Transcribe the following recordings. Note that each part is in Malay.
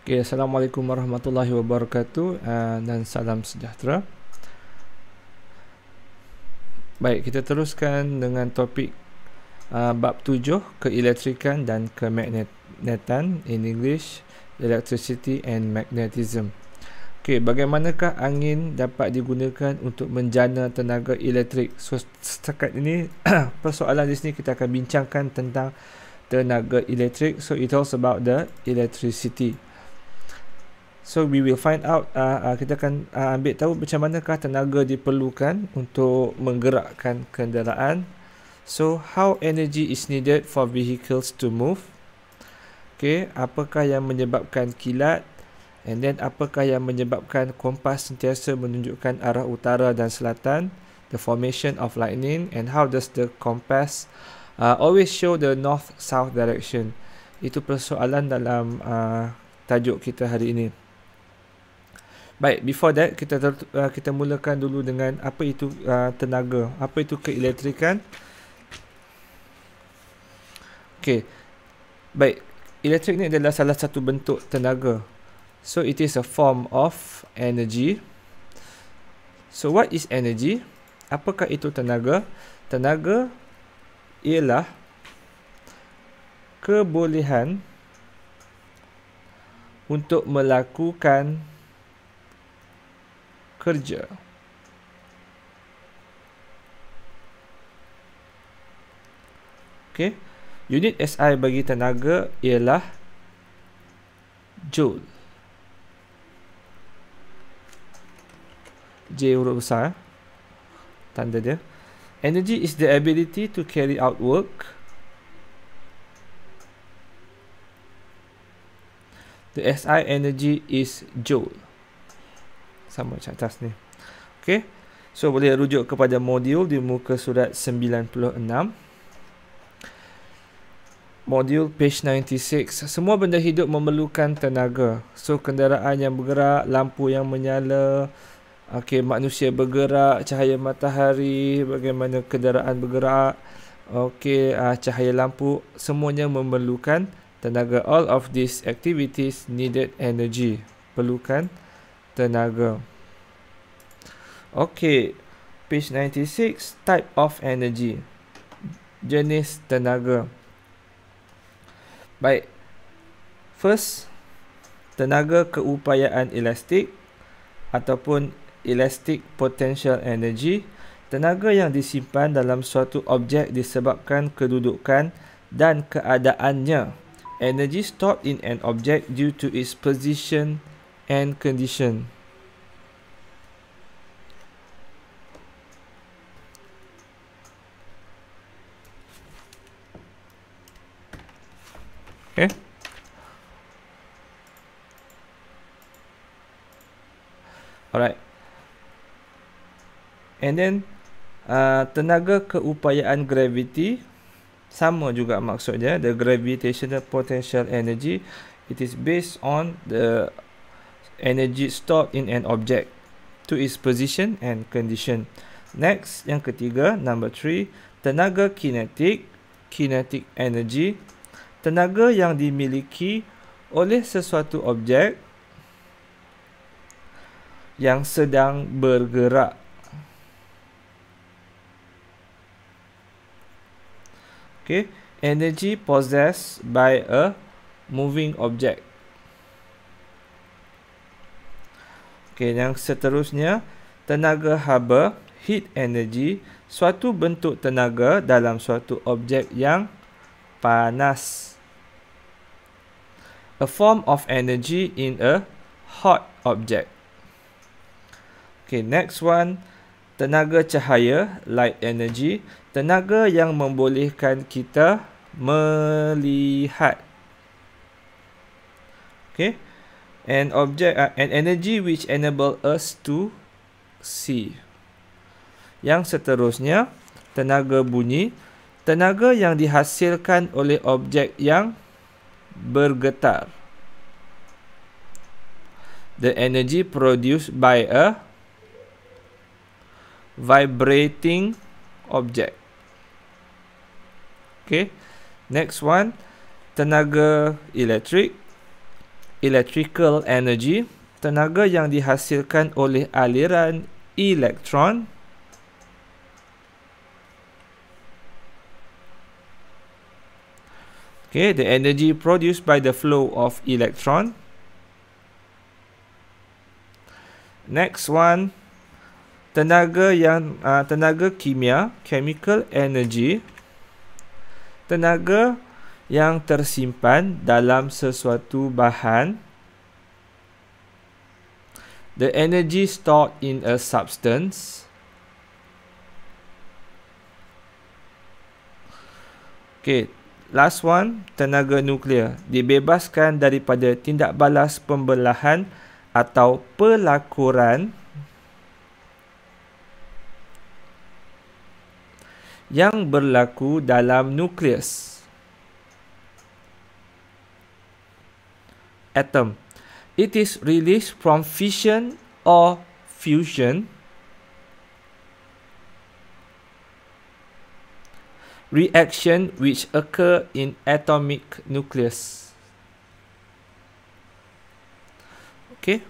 Okay, Assalamualaikum warahmatullahi wabarakatuh dan salam sejahtera. Baik, kita teruskan dengan topik bab 7, keelektrikan dan kemagnetan, in English, electricity and magnetism. Okay, bagaimanakah angin dapat digunakan untuk menjana tenaga elektrik? So, setakat ini persoalan di sini kita akan bincangkan tentang tenaga elektrik. So, it talks about the electricity. So we will find out, kita akan ambil tahu macam manakah tenaga diperlukan untuk menggerakkan kenderaan. So how energy is needed for vehicles to move? Okay, apakah yang menyebabkan kilat? And then apakah yang menyebabkan kompas sentiasa menunjukkan arah utara dan selatan? The formation of lightning, and how does the compass always show the north-south direction? Itu persoalan dalam tajuk kita hari ini. Baik, before that kita mulakan dulu dengan apa itu tenaga, apa itu keelektrikan. Okey. Baik, elektrik ni adalah salah satu bentuk tenaga. So it is a form of energy. So what is energy? Apakah itu tenaga? Tenaga ialah kebolehan untuk melakukan kerja. Okey. Unit SI bagi tenaga ialah joule. J huruf besar, tanda dia. Energy is the ability to carry out work. The SI energy is joule. Sama macam atas ni. Okay. So boleh rujuk kepada modul di muka surat 96. Modul page 96. Semua benda hidup memerlukan tenaga. So kenderaan yang bergerak, lampu yang menyala, okay, manusia bergerak, cahaya matahari, bagaimana kenderaan bergerak, okay, cahaya lampu, semuanya memerlukan tenaga. All of these activities needed energy. Perlukan tenaga. Okey, page 96, type of energy, jenis tenaga. Baik, first, tenaga keupayaan elastik ataupun elastic potential energy, tenaga yang disimpan dalam suatu objek disebabkan kedudukan dan keadaannya. Energy stored in an object due to its position and condition. Okay. Alright. And then tenaga keupayaan gravity sama juga maksudnya, the gravitational potential energy. It is based on the energy stored in an object to its position and condition. Next, yang ketiga, number 3, tenaga kinetik, kinetic energy, tenaga yang dimiliki oleh sesuatu objek yang sedang bergerak. Okay, energy possessed by a moving object. Okay, yang seterusnya, tenaga haba, heat energy, suatu bentuk tenaga dalam suatu objek yang panas. A form of energy in a hot object. Okay, next one, tenaga cahaya, light energy, tenaga yang membolehkan kita melihat. Okay, an energy which enable us to see. Yang seterusnya, tenaga bunyi, tenaga yang dihasilkan oleh objek yang bergetar. The energy produced by a vibrating object. Okay, next one, tenaga elektrik, electrical energy, tenaga yang dihasilkan oleh aliran elektron. Okay, the energy produced by the flow of electron. Next one, tenaga kimia, chemical energy, tenaga yang tersimpan dalam sesuatu bahan. The energy stored in a substance. Okay, last one, tenaga nuklear, dibebaskan daripada tindak balas pembelahan atau pelakuran yang berlaku dalam nukleus. Atom. It is released from fission or fusion. Reaction which occur in atomic nucleus. Okay.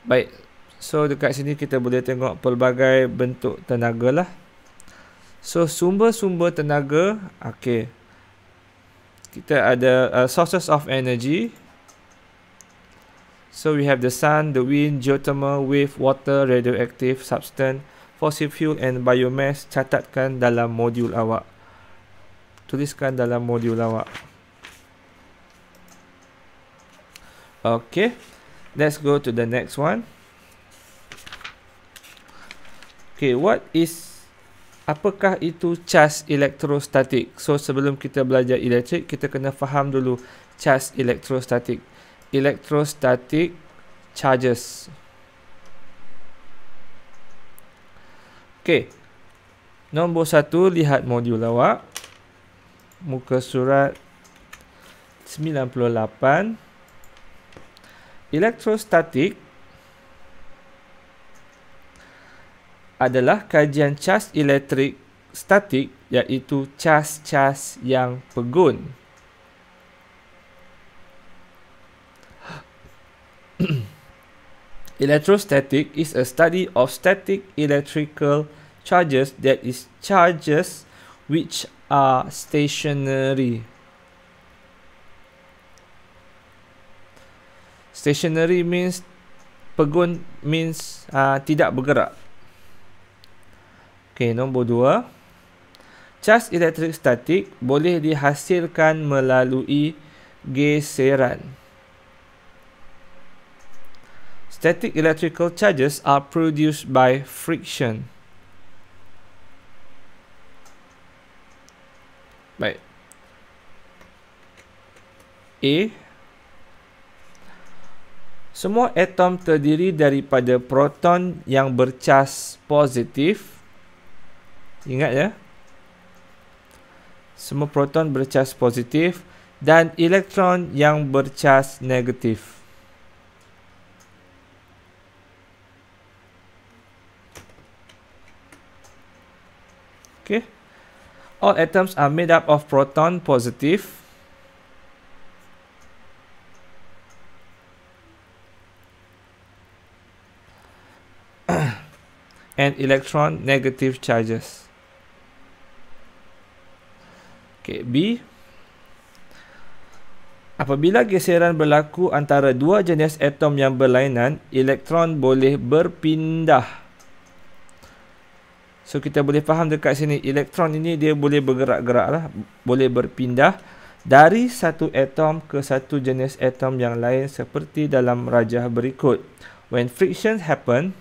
Baik. So dekat sini kita boleh tengok pelbagai bentuk tenaga lah. So sumber-sumber tenaga. Okay. Kita ada sources of energy. So we have the sun, the wind, geothermal, wave, water, radioactive substance, fossil fuel and biomass. Catatkan dalam modul awak. Tuliskan dalam modul awak. Okay. Let's go to the next one. Okay, apakah itu charge elektrostatik? So sebelum kita belajar elektrik, kita kena faham dulu charge elektrostatik. Electrostatic charges. Okay. Nombor 1, lihat modul awak. Muka surat 98. Electrostatic adalah kajian charge elektrik statik, iaitu charge yang pegun. Electrostatic is a study of static electrical charges, that is charges which are stationary. Stationary means, pegun means tidak bergerak. Okay, nombor 2. Charge elektrik statik boleh dihasilkan melalui geseran. Static electrical charges are produced by friction. Baik. A. Semua atom terdiri daripada proton yang bercas positif. Ingat ya. Semua proton bercas positif dan elektron yang bercas negatif. Okay. All atoms are made up of proton positive and electron negative charges. Okay, B. Apabila geseran berlaku antara dua jenis atom yang berlainan, elektron boleh berpindah. So kita boleh faham dekat sini, elektron ini dia boleh bergerak-gerak lah, boleh berpindah dari satu atom ke satu jenis atom yang lain seperti dalam rajah berikut. When friction happen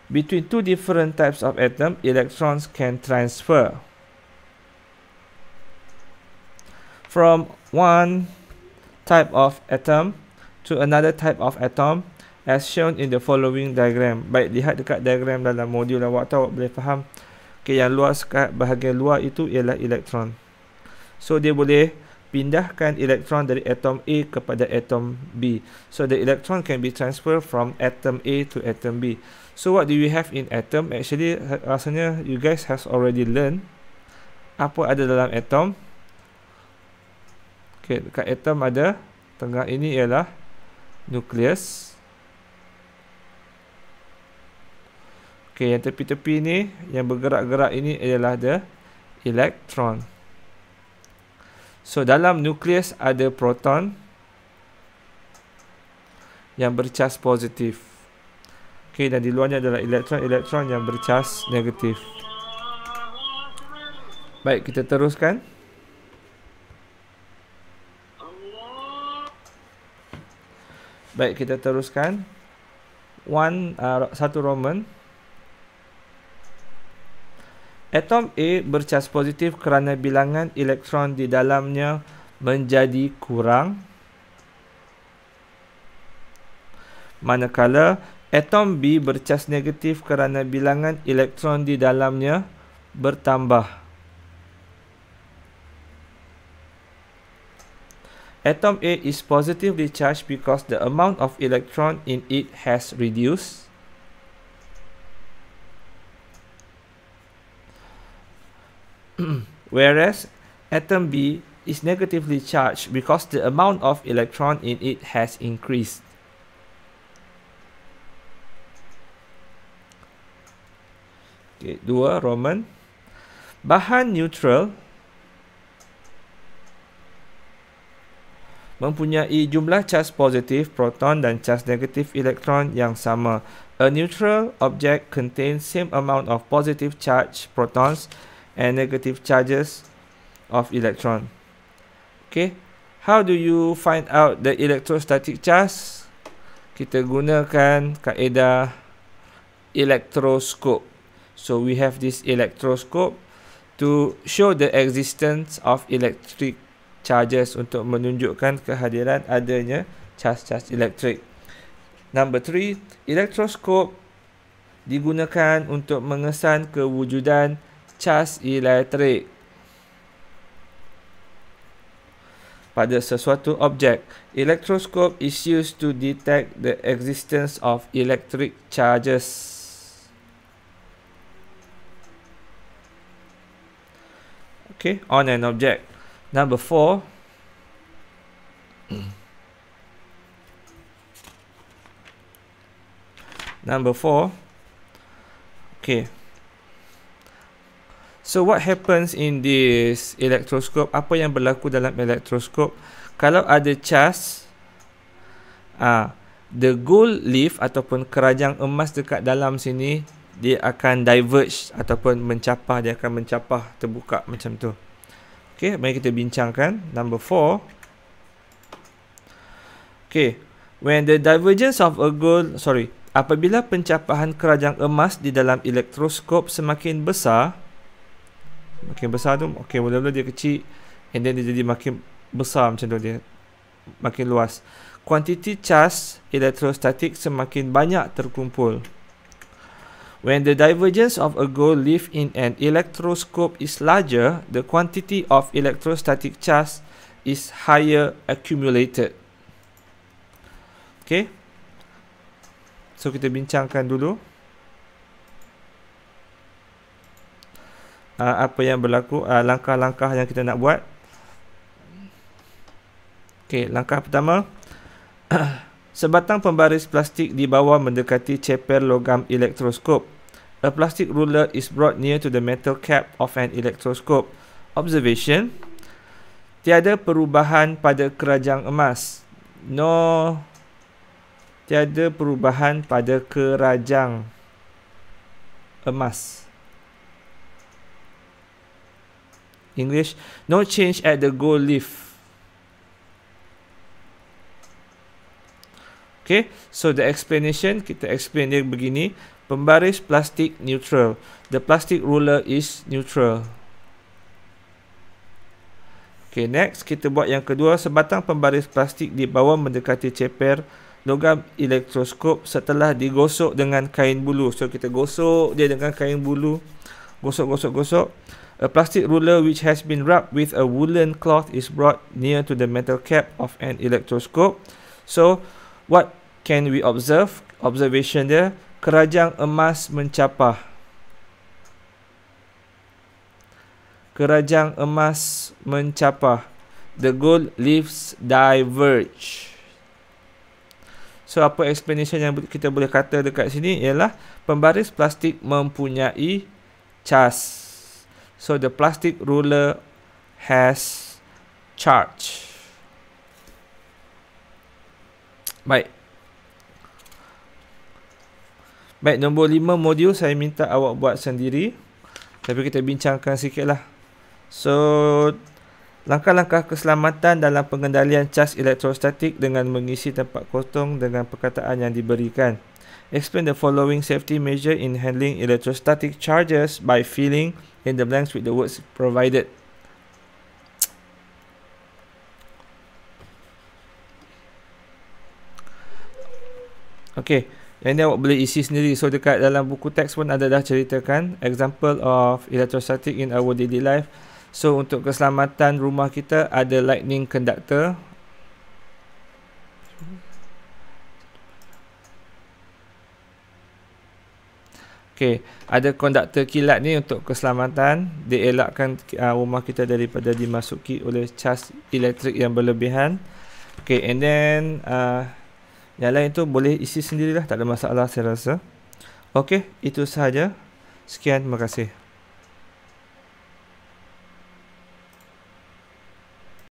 between two different types of atom, electrons can transfer from one type of atom to another type of atom as shown in the following diagram. Baik, lihat dekat diagram dalam modul awak tahu, awak boleh faham. Okay, yang luar bahagian luar itu ialah elektron. So dia boleh pindahkan elektron dari atom A kepada atom B. So the electron can be transferred from atom A to atom B. So what do we have in atom? Actually rasanya you guys has already learned apa ada dalam atom. Okay, dekat atom ada, tengah ini ialah nukleus. Okay, yang tepi-tepi ni, yang bergerak-gerak ini ialah the elektron. So, dalam nukleus ada proton yang bercas positif. Okay, dan di luarnya adalah elektron yang bercas negatif. Baik, kita teruskan. Baik, kita teruskan. 1 Roman. Atom A bercas positif kerana bilangan elektron di dalamnya menjadi kurang, manakala atom B bercas negatif kerana bilangan elektron di dalamnya bertambah. Atom A is positively charged because the amount of electron in it has reduced. Whereas atom B is negatively charged because the amount of electron in it has increased. Okay, 2 Roman. Bahan neutral mempunyai jumlah cas positif proton dan cas negatif elektron yang sama. A neutral object contains same amount of positive charge protons and negative charges of electron. Okay, how do you find out the electrostatic charge? Kita gunakan kaedah electroscope. So we have this electroscope to show the existence of electric charges, untuk menunjukkan kehadiran adanya cas-cas elektrik. Number 3, electroscope digunakan untuk mengesan kewujudan cas elektrik pada sesuatu objek. Electroscope is used to detect the existence of electric charges. Okay, on an object. Number 4. Number 4. Okay. So what happens in this electroscope? Apa yang berlaku dalam electroscope? Kalau ada cas, the gold leaf ataupun keranjang emas dekat dalam sini, dia akan diverge ataupun mencapah, dia akan mencapah, terbuka macam tu. Okay, mari kita bincangkan. Number 4. Okay, when the divergence of a gold, apabila pencapahan keranjang emas di dalam elektroskop semakin besar, makin besar tu, okay, mula-mula dia kecil, and then dia jadi makin besar macam tu, dia makin luas. Kuantiti cas elektrostatik semakin banyak terkumpul. When the divergence of a gold leaf in an electroscope is larger, the quantity of electrostatic charge is higher accumulated. Okay. So kita bincangkan dulu apa yang berlaku, langkah-langkah yang kita nak buat. Okay, langkah pertama. Sebatang pembaris plastik di bawah mendekati ceper logam elektroskop. A plastic ruler is brought near to the metal cap of an electroscope. Observation. Tiada perubahan pada keranjang emas. No. Tiada perubahan pada keranjang emas. English. No change at the gold leaf. Okay, so the explanation, kita explain dia begini. Pembaris plastik neutral. The plastic ruler is neutral. Okay, next kita buat yang kedua. Sebatang pembaris plastik di bawah mendekati ceper logam elektroskop setelah digosok dengan kain bulu. So kita gosok dia dengan kain bulu. Gosok. A plastic ruler which has been rubbed with a woolen cloth is brought near to the metal cap of an electroscope. So what can we observe? Observation dia, keranjang emas mencapah. Keranjang emas mencapah. The gold leaves diverge. So apa explanation yang kita boleh kata dekat sini ialah pembaris plastik mempunyai cas. So the plastic ruler has charge. Baik, nombor 5 modul saya minta awak buat sendiri, tapi kita bincangkan sikit lah. So langkah-langkah keselamatan dalam pengendalian cas elektrostatik dengan mengisi tempat kosong dengan perkataan yang diberikan. Explain the following safety measure in handling electrostatic charges by filling in the blanks with the words provided. Okay, yang ni awak boleh isi sendiri. So dekat dalam buku teks pun ada dah ceritakan example of electrostatic in our daily life. So untuk keselamatan rumah kita ada lightning conductor. Okay, ada konduktor kilat ni untuk keselamatan. Dia elakkan rumah kita daripada dimasuki oleh cas elektrik yang berlebihan. Okay, and then yang lain tu boleh isi sendirilah, tak ada masalah saya rasa. Okay, itu sahaja. Sekian, terima kasih.